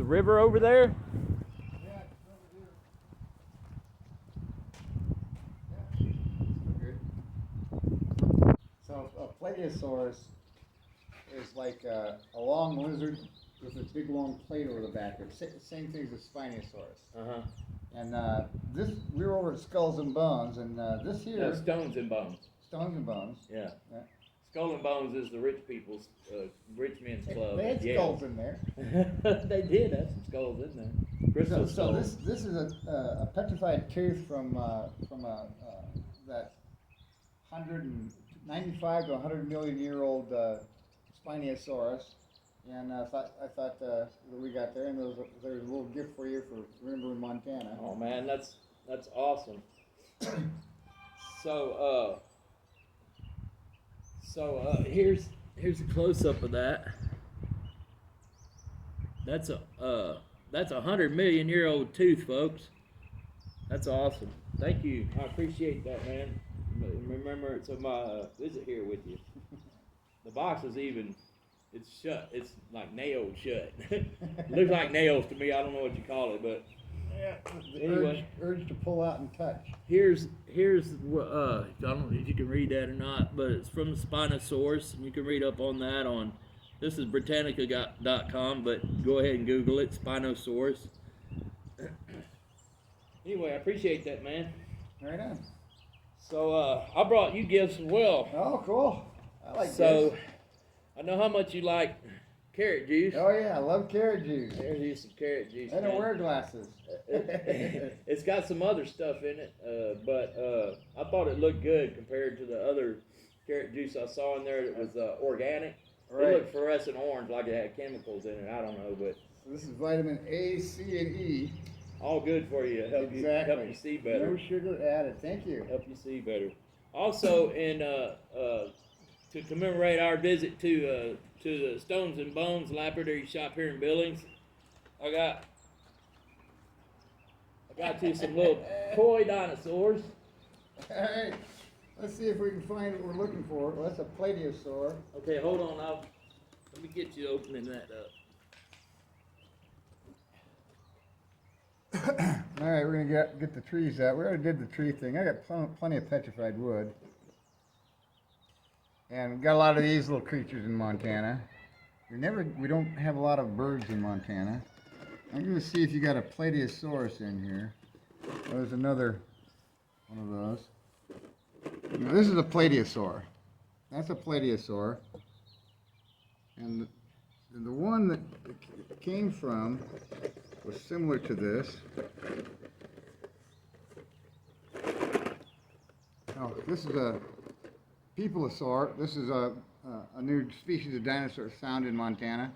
the river over there? Yeah, it's over here. Yeah, good. So a plesiosaurus is like a long lizard with a big long plate over the back. It's same thing as a Spinosaurus. Uh-huh. And we were over at Skulls and Bones, and this here. No, Stones and Bones. Stones and Bones. Yeah. Skull and Bones is the rich people's, rich men's club. They had skulls in there. They did have some skulls in there. Crystal So skulls. this is a petrified tooth from that 195 to 100 million year old Spinosaurus, and I thought that we got there, and there's a little gift for you for remembering Montana. Oh man, that's awesome. So here's a close up of that. That's a 100 million year old tooth, folks. That's awesome. Thank you. I appreciate that, man. Remember to my visit here with you. The box is even. It's shut. It's like nailed shut. Looks like nails to me. I don't know what you call it, but Yeah. anyway, Urge to pull out and touch. here's what I don't know if you can read that or not, but it's from the Spinosaurus, and you can read up on that on. This is Britannica.com, but go ahead and Google it, Spinosaurus. Anyway, I appreciate that, man. Right on. So I brought you gifts as well. Oh, cool. I like So this. I know how much you like carrot juice. Oh yeah, I love carrot juice. There's you some carrot juice. I don't man. wear glasses. It's got some other stuff in it, but I thought it looked good compared to the other carrot juice I saw in there that was organic. Right. It looked fluorescent orange like it had chemicals in it. I don't know, but This is vitamin A, C, and E. all good for you to help you see better. No sugar added. Thank you. Help you see better. Also, in to commemorate our visit to the Stones and Bones laboratory shop here in Billings, I got you some little toy dinosaurs. All right. Let's see if we can find what we're looking for. Well, that's a plesiosaur. Okay, hold on. Let me get you opening that up. All right, we're gonna get the trees out. We already did the tree thing. I got plenty of petrified wood, and we got a lot of these little creatures in Montana. We don't have a lot of birds in Montana. I'm gonna see if you got a plesiosaurus in here. Oh, there's another one of those. Now, this is a plesiosaur. That's a plesiosaur, and the one that it came from was similar to this. Oh, this is a pepilosaur. This is a new species of dinosaur found in Montana.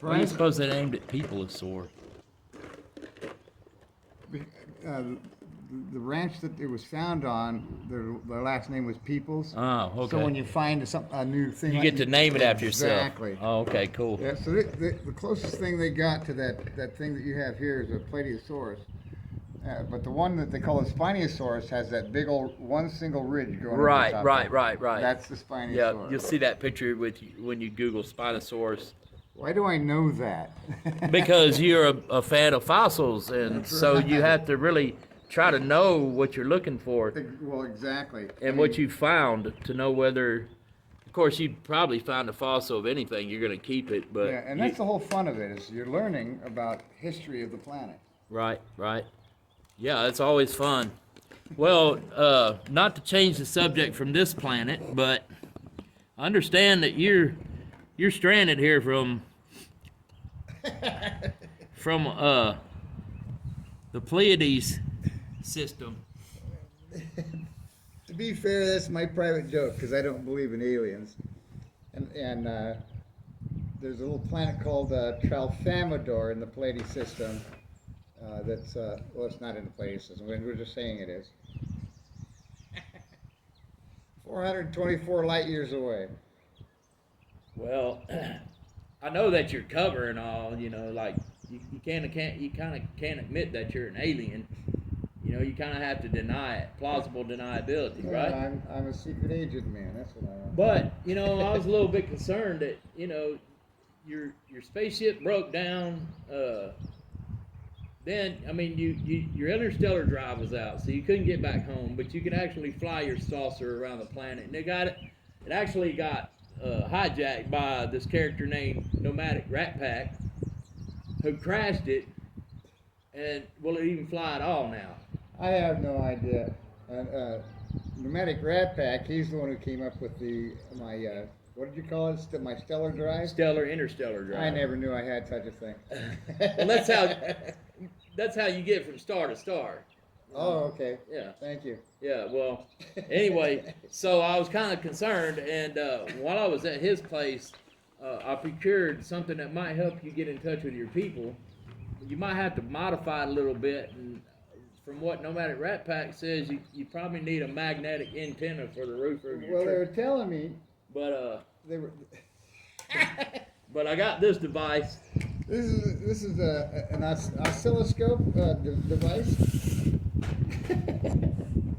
Well, you suppose they named it Pepilosaur? The ranch that it was found on, their last name was Peoples. Oh, okay. So when you find a new thing, You get to name it after yourself. Exactly. Oh, okay, cool. Yeah. So the closest thing they got to that thing that you have here is a Pleiades. But the one that they call a Spinosaurus has that big old one single ridge going over the top. Right. That's the Spinosaurus. Yeah, you'll see that picture when you Google Spinosaurus. Why do I know that? Because you're a fan of fossils, and That's so right. you have to really try to know what you're looking for Well, exactly. and what you found to know whether. Of course, you probably found a fossil of anything. You're going to keep it, but Yeah, and that's the whole fun of it is you're learning about history of the planet. Right. Yeah, it's always fun. Well, not to change the subject from this planet, but I understand that you're stranded here from the Pleiades system. To be fair, that's my private joke because I don't believe in aliens. And there's a little planet called Tralfamador in the Pleiades system. That's well, it's not in the Pleiades system. We're just saying it is. 424 light years away. Well, I know that you're cover and all. Like you kind of can't admit that you're an alien. You know, you kind of have to deny it, plausible deniability, Yeah, right? I'm a secret agent, man. That's what I am. But you know, I was a little bit concerned that your spaceship broke down. Then I mean, your interstellar drive was out, so you couldn't get back home, but you could actually fly your saucer around the planet. And it actually got hijacked by this character named Nomadic Rat Pack, who crashed it. And will it even fly at all now? I have no idea. Pneumatic Rat Pack, he's the one who came up with my what did you call it? My stellar drive? Interstellar drive. I never knew I had such a thing. Well, that's how you get from star to star. Oh, okay. Yeah. Thank you. Yeah, well, anyway, so I was kind of concerned, and while I was at his place, I procured something that might help you get in touch with your people. You might have to modify it a little bit, and from what Nomadic Rat Pack says, you probably need a magnetic antenna for the roof of your Well, they were truck. telling me, But they were. but I got this device. This is an oscilloscope device.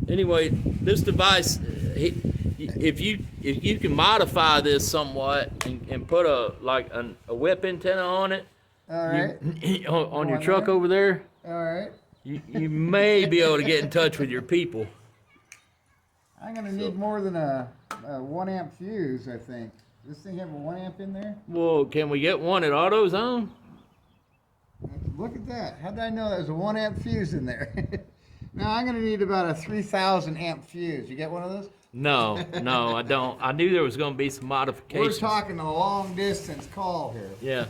Anyway, this device, if you can modify this somewhat and put a whip antenna on it, All right. on your truck over there, All right. you may be able to get in touch with your people. I'm gonna need more than a 1 amp fuse, I think. Does this thing have a 1 amp in there? Well, can we get one at AutoZone? Look at that. How did I know there's a 1 amp fuse in there? Now I'm gonna need about a 3,000 amp fuse. You get one of those? No, I don't. I knew there was going to be some modifications. We're talking a long distance call here. Yeah,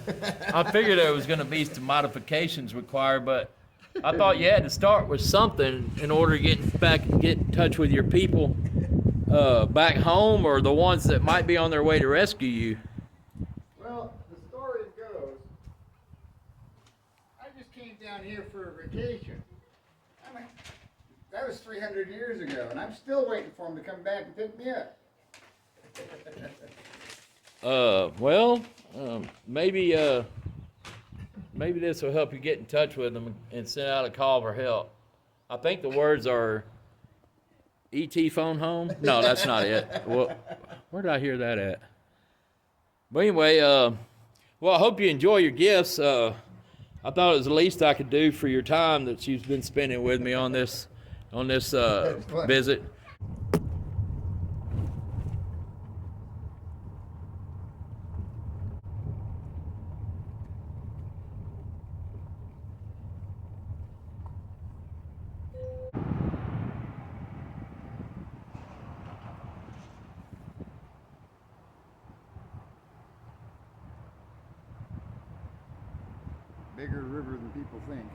I figured there was going to be some modifications required, but I thought you had to start with something in order to get in touch with your people back home, or the ones that might be on their way to rescue you. Well, the story goes, I just came down here for a vacation. I mean, that was 300 years ago, and I'm still waiting for him to come back and pick me up. Maybe this will help you get in touch with them and send out a call for help. I think the words are E.T. phone home. No, that's not it. Well, where did I hear that at? But anyway, well, I hope you enjoy your gifts. I thought it was the least I could do for your time that you've been spending with me on this visit. Bigger river than people think.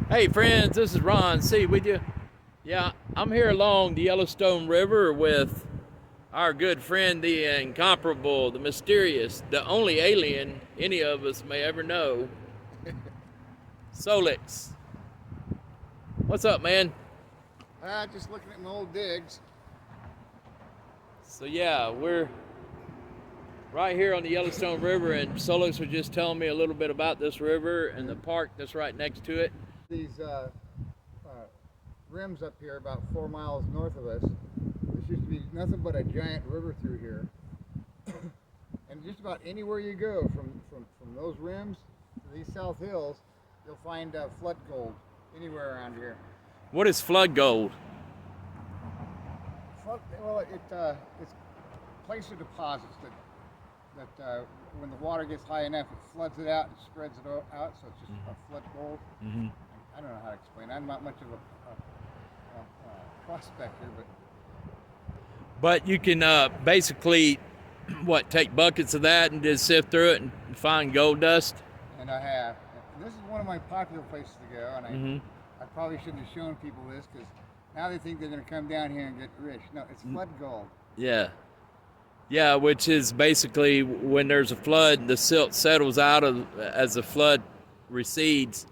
Hey friends, this is Ron C. with you. Yeah, I'm here along the Yellowstone River with our good friend, the incomparable, the mysterious, the only alien any of us may ever know, SolX. What's up, man? Just looking at my old digs. So yeah, we're right here on the Yellowstone River, and SolX was just telling me a little bit about this river and the park that's right next to it. These rims up here about 4 miles north of us, there used to be nothing but a giant river through here. And just about anywhere you go from those rims to these south hills, you'll find flood gold anywhere around here. What is flood gold? Well, it's placer deposits that when the water gets high enough, it floods it out and spreads it out, so it's just a flood gold. Mm-hmm. I don't know how to explain it. I'm not much of a prospector, But you can basically, take buckets of that and just sift through it and find gold dust? and I have. And this is one of my popular places to go, and I probably shouldn't have shown people this because now they think they're going to come down here and get rich. No, it's flood gold. Yeah. Yeah, which is basically when there's a flood, the silt settles out as the flood recedes.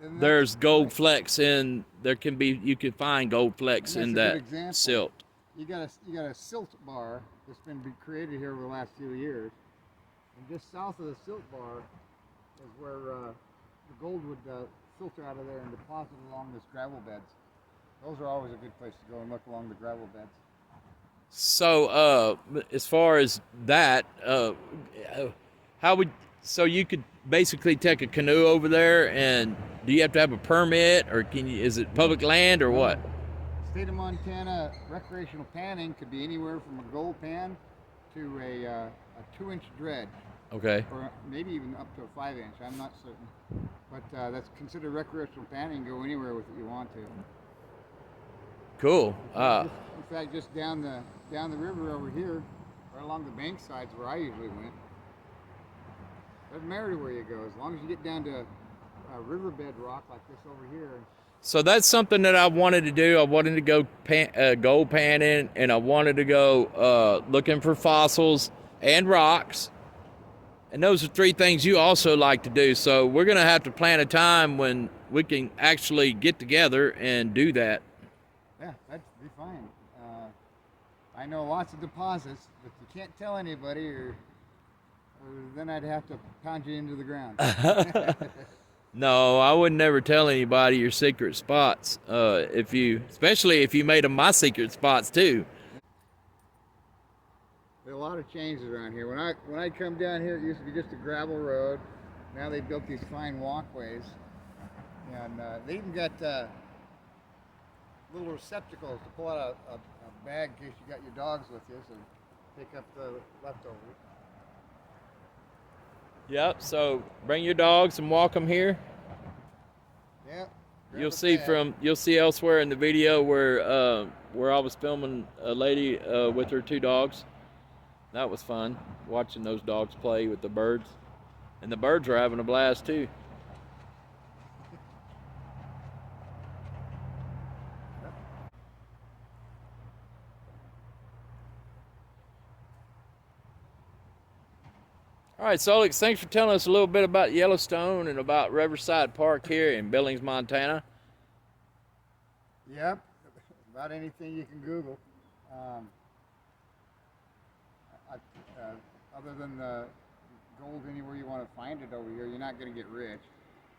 There's gold flecks in there. You can find gold flecks in that silt. You got a silt bar that's been created here over the last few years. And just south of the silt bar is where the gold would filter out of there and deposit along this gravel beds. Those are always a good place to go and look along the gravel beds. So, as far as that, so you could basically take a canoe over there, and do you have to have a permit, or is it public land, or what? State of Montana recreational panning could be anywhere from a gold pan to a 2-inch dredge. Okay. Or maybe even up to a 5-inch. I'm not certain, but that's considered recreational panning. Go anywhere with it you want to. Cool. In fact, just down the river over here, right along the bank sides where I usually went. Doesn't matter where you go, as long as you get down to a riverbed rock like this over here. So that's something that I wanted to do. I wanted to go gold panning, and I wanted to go looking for fossils and rocks. And those are 3 things you also like to do. So we're going to have to plan a time when we can actually get together and do that. Yeah, that'd be fine. I know lots of deposits, but you can't tell anybody, or then I'd have to pound you into the ground. No, I would never tell anybody your secret spots. Especially if you made them my secret spots too. There are a lot of changes around here. When I come down here, it used to be just a gravel road. Now they built these fine walkways, and they even got little receptacles to pull out a bag in case you got your dogs with you, so pick up the leftovers. Yep. So bring your dogs and walk them here. Yep. You'll see elsewhere in the video where I was filming a lady with her 2 dogs. That was fun, watching those dogs play with the birds. And the birds are having a blast too. All right, SolX, thanks for telling us a little bit about Yellowstone and about Riverside Park here in Billings, Montana. Yep, about anything you can Google. Other than the gold anywhere you want to find it over here, you're not going to get rich.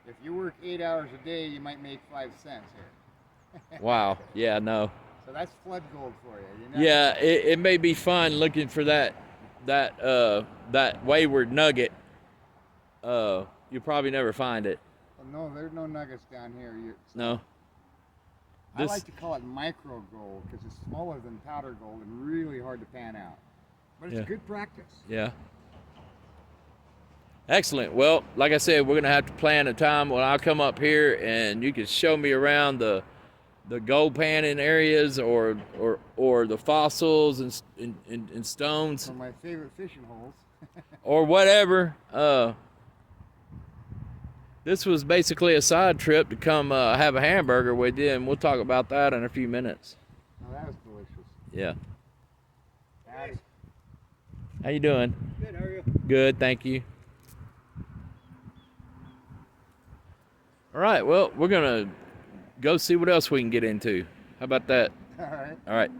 If you work 8 hours a day, you might make 5 cents here. Wow, yeah, no. So that's flood gold for you. Yeah, it may be fun looking for that wayward nugget. You'll probably never find it. Well, no, there's no nuggets down here. No. I like to call it micro gold because it's smaller than powder gold and really hard to pan out. But it's good practice. Yeah. Excellent. Well, like I said, we're gonna have to plan a time when I'll come up here and you can show me around the gold panning areas or the fossils and stones. Or my favorite fishing holes. Or whatever. This was basically a side trip to come have a hamburger with you, and we'll talk about that in a few minutes. Oh, that was delicious. Yeah. Howdy. How you doing? Good, how are you? Good, thank you. All right, well, we're going to go see what else we can get into. How about that? All right. All right.